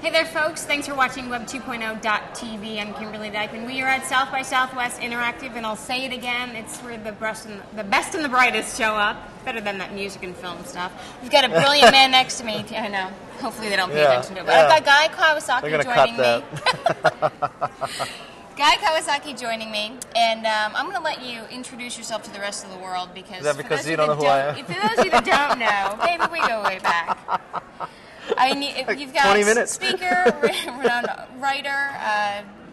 Hey there, folks. Thanks for watching Web 2.0.tv. I'm Kimberly Dyckman. We are at South by Southwest Interactive, and I'll say it again, it's where the best and the brightest show up. Better than that music and film stuff. We've got a brilliant man next to me. I know. Hopefully they don't pay attention to it. But I've got Guy Kawasaki joining me. Guy Kawasaki joining me, and I'm going to let you introduce yourself to the rest of the world because... Is that because you don't know who I am? For those of you that don't know, baby, we go way back. You've got 20 minutes. Speaker, renowned writer,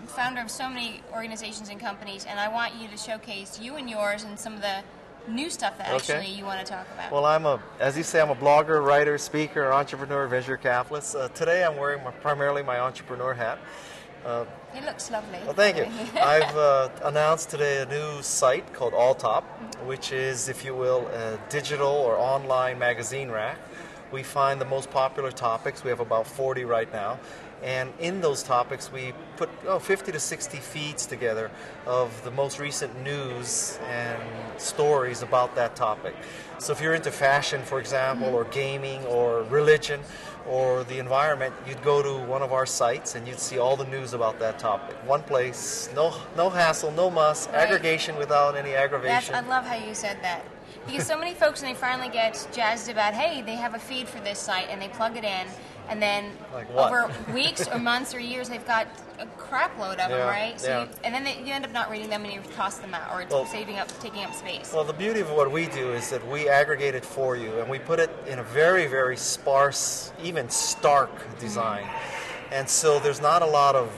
founder of so many organizations and companies, and I want you to showcase you and yours and some of the new stuff that actually you want to talk about. Well, as you say, I'm a blogger, writer, speaker, entrepreneur, venture capitalist. Today I'm wearing primarily my entrepreneur hat. It looks lovely. Well, thank you. I've announced today a new site called Alltop, which is, if you will, a digital or online magazine rack. We find the most popular topics. We have about 40 right now. And in those topics, we put 50 to 60 feeds together of the most recent news and stories about that topic. So if you're into fashion, for example, or gaming, or religion, or the environment, you'd go to one of our sites and you'd see all the news about that topic. One place, no hassle, no muss, aggregation without any aggravation. I love how you said that. Because so many folks, when they finally get jazzed about, hey, they have a feed for this site, and they plug it in, and then over weeks or months or years, they've got a crap load of them, right? So and then you end up not reading them, and you toss them out, or it's taking up space. Well, the beauty of what we do is that we aggregate it for you, and we put it in a very, very sparse, even stark design. And so there's not a lot of,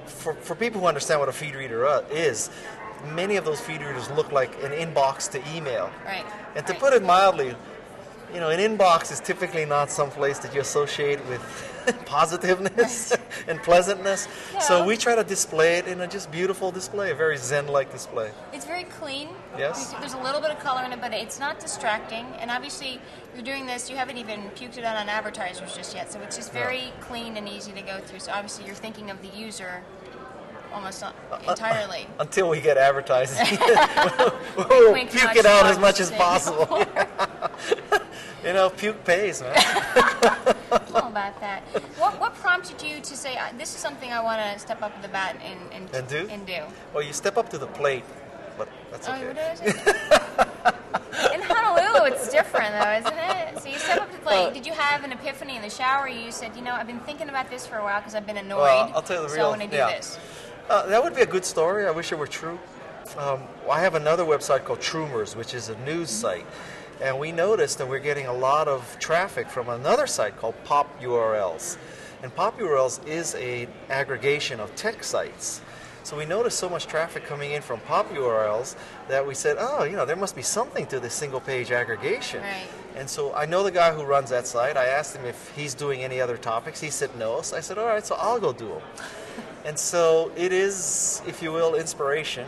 for people who understand what a feed reader is, many of those feed readers look like an inbox to email. Right. And to put it mildly, an inbox is typically not some place that you associate with positiveness and pleasantness. Yeah. So we try to display it in a just beautiful display, a very zen-like display. It's very clean. Yes. There's a little bit of color in it, but it's not distracting. And obviously, you're doing this, you haven't even puked it out on advertisers just yet. So it's just very clean and easy to go through. So obviously, you're thinking of the user almost entirely. Until we get advertising. We'll puke it out as much as possible. Puke pays, man. All about that. What prompted you to say, this is something I want to step up to the bat and do? Well, you step up to the plate, but that's okay. What is it? In Honolulu, it's different, though, isn't it? So you step up to the plate. Did you have an epiphany in the shower? You said, I've been thinking about this for a while because I've been annoyed, I'll tell you the real, so I want to do this. That would be a good story. I wish it were true. I have another website called Troomers, which is a news site. And we noticed that we're getting a lot of traffic from another site called Pop URLs. And Pop URLs is an aggregation of tech sites. So we noticed so much traffic coming in from Pop URLs that we said, there must be something to this single page aggregation. Right. And so I know the guy who runs that site. I asked him if he's doing any other topics. He said no. So I said, all right, so I'll go do them. And so it is, if you will, inspiration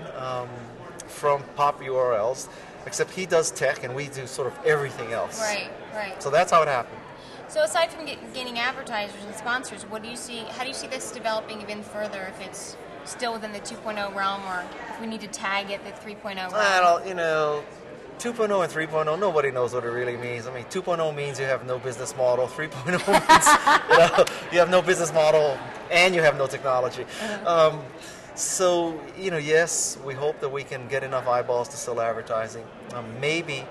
from Pop URLs, except he does tech and we do sort of everything else. Right. So that's how it happened. So aside from gaining advertisers and sponsors, how do you see this developing even further if it's still within the 2.0 realm, or if we need to tag it the 3.0 realm? Well, 2.0 and 3.0, nobody knows what it really means. I mean, 2.0 means you have no business model. 3.0 means you have no business model and you have no technology. So, yes, we hope that we can get enough eyeballs to sell advertising. Maybe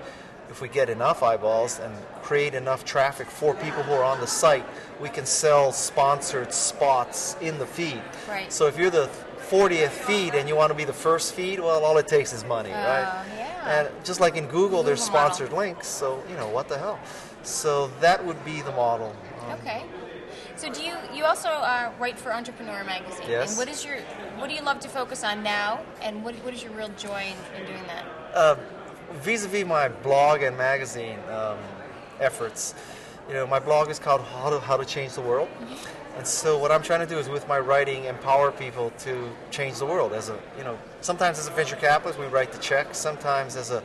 if we get enough eyeballs and create enough traffic for people who are on the site, we can sell sponsored spots in the feed. Right. So if you're the 40th feed and you want to be the first feed, well, all it takes is money, right? Yeah. And just like in Google, there's sponsored links, so, what the hell? So that would be the model. Okay. So do you also write for Entrepreneur Magazine? Yes. And what do you love to focus on now, and what is your real joy in doing that? Vis-a-vis my blog and magazine efforts, my blog is called How to Change the World. And so what I'm trying to do is with my writing empower people to change the world. Sometimes as a venture capitalist we write the checks, sometimes as a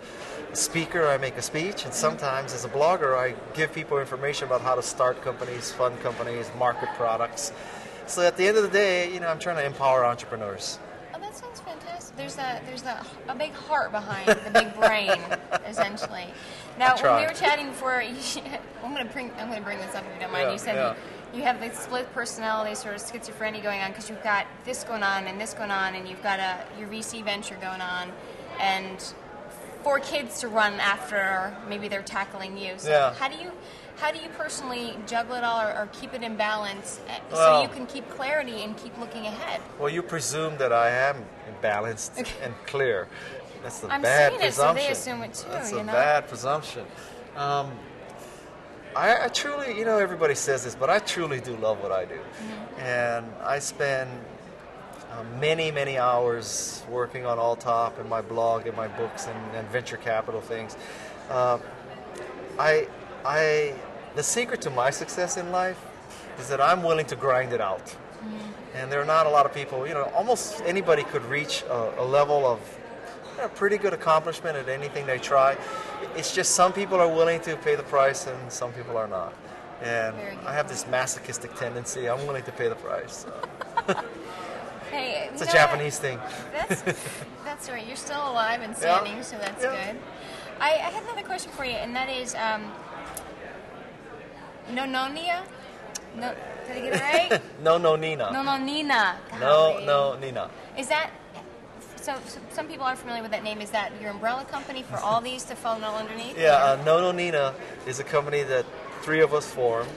speaker I make a speech, and sometimes as a blogger I give people information about how to start companies, fund companies, market products. So at the end of the day, I'm trying to empower entrepreneurs. Oh, that sounds fantastic. There's a big heart behind the big brain, essentially. Now, when we were chatting before, I'm going to bring this up if you don't mind. You said you have the split personality, sort of schizophrenia going on, because you've got this going on and this going on, and you've got your VC venture going on, and 4 kids to run after. Maybe they're tackling you. So how do you personally juggle it all, or keep it in balance, so you can keep clarity and keep looking ahead? Well, you presume that I am balanced and clear. That's the I'm bad saying presumption. It, so they assume it too. That's a bad presumption. I truly, everybody says this, but I truly do love what I do. And I spend many, many hours working on All Top and my blog and my books and venture capital things. The secret to my success in life is that I'm willing to grind it out. And there are not a lot of people, almost anybody could reach a level of pretty good accomplishment at anything they try. It's just some people are willing to pay the price and some people are not. And I have this masochistic tendency. I'm willing to pay the price. So. Hey, it's a Japanese thing. That's right. You're still alive and standing, so that's good. I had another question for you, and that is, Nononia? No, did I get it right? No, Nina. No, Nina. No, Nina. Is that... So some people are familiar with that name. Is that your umbrella company for all these to funnel underneath? Yeah, No Nina is a company that 3 of us formed,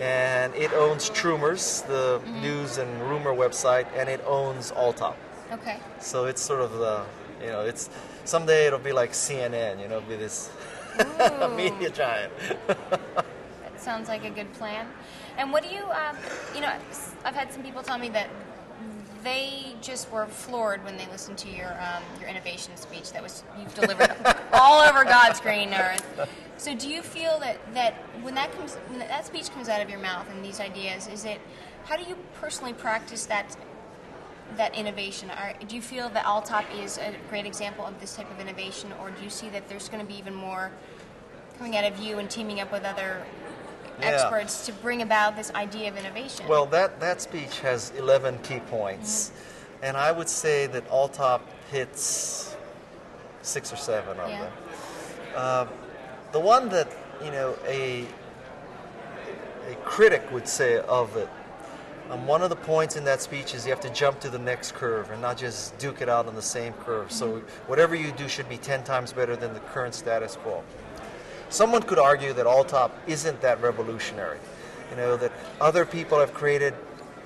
and it owns Trumors, the news and rumor website, and it owns All Top. Okay. So it's sort of the, it's someday it'll be like CNN, it'll be this media giant. That sounds like a good plan. And what do you, I've had some people tell me that they just were floored when they listened to your innovation speech that you've delivered all over God's green earth. So do you feel that when that speech comes out of your mouth and these ideas, how do you personally practice that innovation? Do you feel that All Top is a great example of this type of innovation, or do you see that there's going to be even more coming out of you and teaming up with other experts to bring about this idea of innovation? Well, that speech has 11 key points, and I would say that All Top hits 6 or 7 of them. The one that a critic would say of it, one of the points in that speech is you have to jump to the next curve and not just duke it out on the same curve. So whatever you do should be 10 times better than the current status quo. Someone could argue that All Top isn't that revolutionary. That other people have created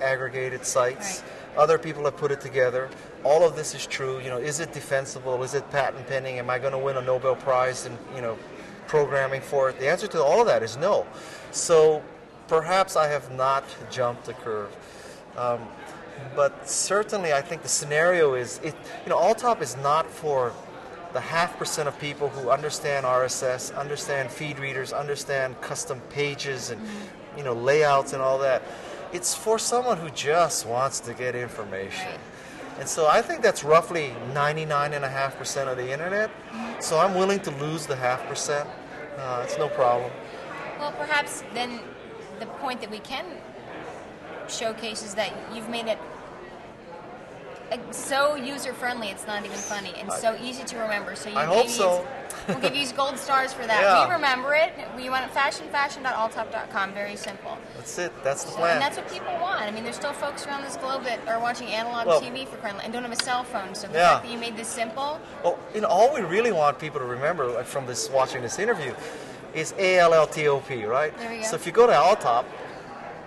aggregated sites, other people have put it together. All of this is true. Is it defensible? Is it patent pending? Am I going to win a Nobel Prize in, programming for it? The answer to all of that is no. So perhaps I have not jumped the curve. But certainly I think the scenario is, All Top is not for the 0.5% of people who understand RSS, understand feed readers, understand custom pages and layouts and all that. It's for someone who just wants to get information. And so I think that's roughly 99.5% of the internet. So I'm willing to lose the 0.5%. It's no problem. Well, perhaps then the point that we can showcase is that you've made it so user-friendly, it's not even funny, and so easy to remember. So I hope so. We'll give you gold stars for that. Yeah. We remember it. We want it fashion.alltop.com. Very simple. That's it. That's the plan. And that's what people want. I mean, there's still folks around this globe that are watching analog TV for crying and don't have a cell phone. So the fact that you made this simple. Well, all we really want people to remember from watching this interview is ALLTOP, right? There we go. So if you go to All Top,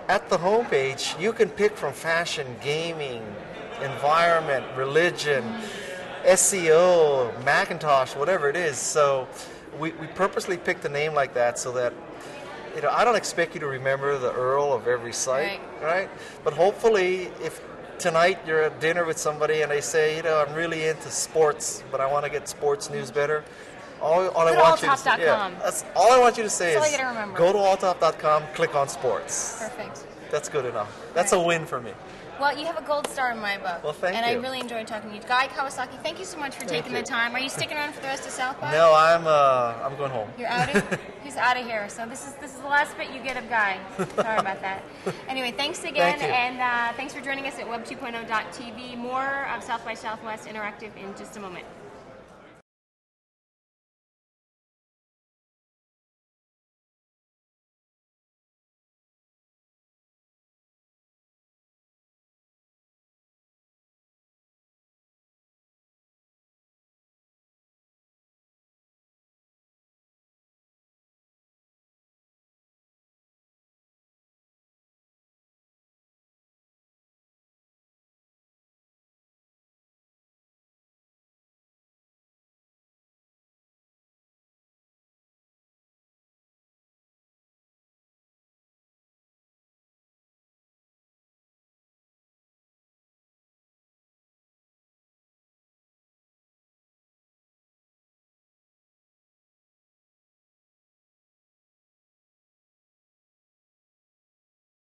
at the homepage, you can pick from fashion, gaming, environment, religion, SEO, Macintosh, whatever it is. So we purposely picked a name like that so that I don't expect you to remember the URL of every site, right? But hopefully, if tonight you're at dinner with somebody and they say, I'm really into sports, but I want to get sports news better. All I want you to say, that's all I want you to say is go to alltop.com, click on sports. Perfect. That's good enough. That's a win for me. Well, you have a gold star in my book. Well, thank you. And I really enjoyed talking to you. Guy Kawasaki, thank you so much for taking the time. Are you sticking around for the rest of South by? No, I'm going home. You're out of He's out of here. So this is the last bit you get of Guy. Sorry about that. Anyway, thanks again. And thanks for joining us at web2.0.tv. More of South by Southwest Interactive in just a moment.